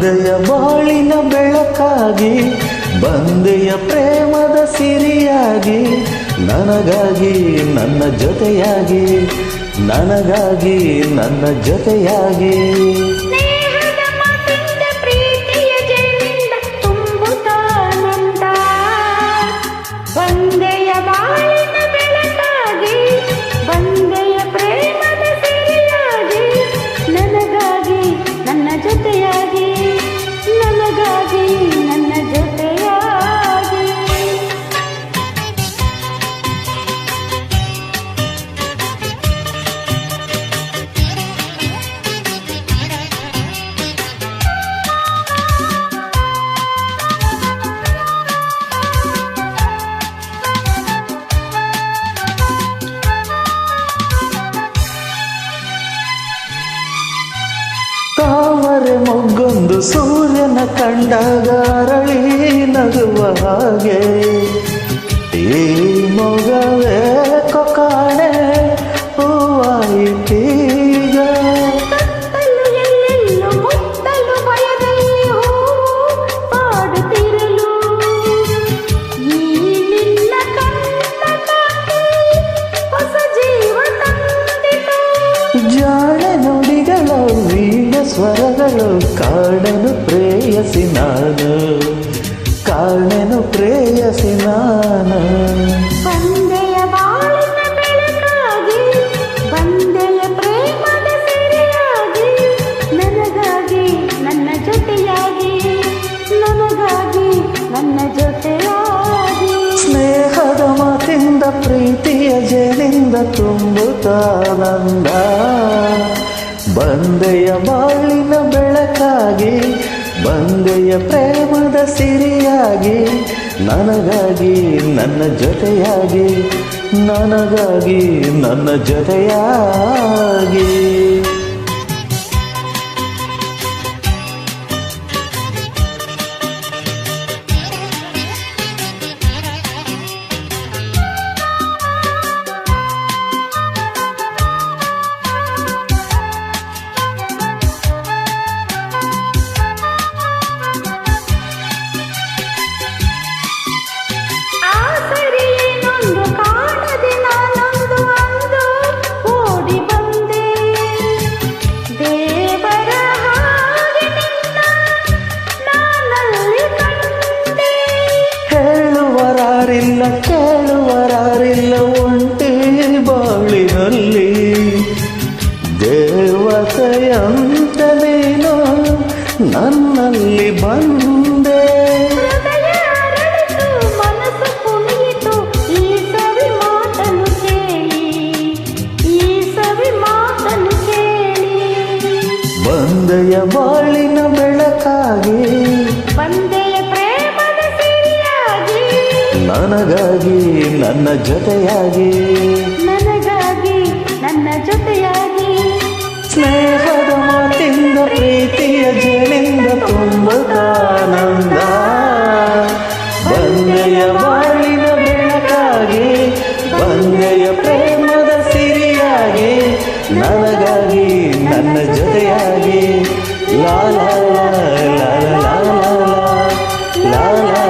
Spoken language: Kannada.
ಬಂದೆಯ ಬಾಳಿನ ಬೆಳಕಾಗಿ, ಬಂದೆಯ ಪ್ರೇಮದ ಸಿರಿಯಾಗಿ, ನನಗಾಗಿ ನನ್ನ ಜೊತೆಯಾಗಿ, ನನಗಾಗಿ ನನ್ನ ಜೊತೆಯಾಗಿ. ತಾವರೆ ಮೊಗ್ಗೊಂದು ಸೂರ್ಯನ ಕಂಡಾಗ ಅರಳಿ ನಗುವ ಹಾಗೆ, ಈ ಮೊಗವೇ ಕೊಕಾಣೆ ಹೂವಾಯಿತೀಗ. ಜಾಣ ನುಡಿಗಳ ವೀಣ ಸ್ವರಗಳು ಕಾಣೆನು ಪ್ರೇಯಸಿ ನಾನು, ಕಾಣೆನು ಪ್ರೇಯಸಿ ನಾನು. ಬಂದೆಯ ಬಾಳಿನ ಬೆಳಕಾಗಿ, ಬಂದೆಯ ಪ್ರೇಮದ ಸಿರಿಯಾಗಿ, ನನಗಾಗಿ ನನ್ನ ಜೊತೆಯಾಗಿ, ನನಗಾಗಿ ನನ್ನ ಜೊತೆಯಾಗಿ. ಸ್ನೇಹದ ಮಾತಿಂದ ಪ್ರೀತಿಯ ಜೇನಿಂದ ತುಂಬುತ್ತಾನಂದ, ಬಂದೆಯ ಬಾಳಿನ ಬೆಳಕಾಗಿ, ಬಂದೆಯ ಪ್ರೇಮದ ಸಿರಿಯಾಗಿ, ನನಗಾಗಿ ನನ್ನ ಜೊತೆಯಾಗಿ, ನನಗಾಗಿ ನನ್ನ ಜೊತೆಯಾಗಿ. ಕೇಳುವರಾರಿಲ್ಲ ಒಂಟಿ ಬಾಳಿನಲ್ಲಿ, ದೇವತೆಯಂತ ನೀನು ನನ್ನಲ್ಲಿ ಬಂದೆ. ಮನಸ್ಸು ಕುಣಿಯಿತು ಈ ಸವಿ ಮಾತನ್ನು ಕೇಳಿ, ಈ ಸವಿ ಮಾತನ್ನು ಕೇಳಿ. ಬಂದೆಯ ಬಾಳಿನ ಬೆಳಕಾಗಿ, ಬಂದೆಯ ಪ್ರೇಮದ ಸಿರಿಯಾಗಿ, ನನಗಾಗಿ ನನ್ನ ಜೊತೆಯಾಗಿ, ನನಗಾಗಿ ನನ್ನ ಜೊತೆಯಾಗಿ. ಸ್ನೇಹದ ಮಾತಿಂದ ಪ್ರೀತಿಯ ಜೇನಿಂದ ತುಂಬುತ್ತಾನಂದ, ಬಂದೆಯ ಬಾಳಿನ ಬೆಳಕಾಗಿ, ಬಂದೆಯ ಪ್ರೇಮದ ಸಿರಿಯಾಗಿ, ನನಗಾಗಿ ನನ್ನ ಜೊತೆಯಾಗಿ. ಲಾ ಲಾ ಲಾ ಲಾ ಲಾ ಲಾ ಲಾ ಲಾ.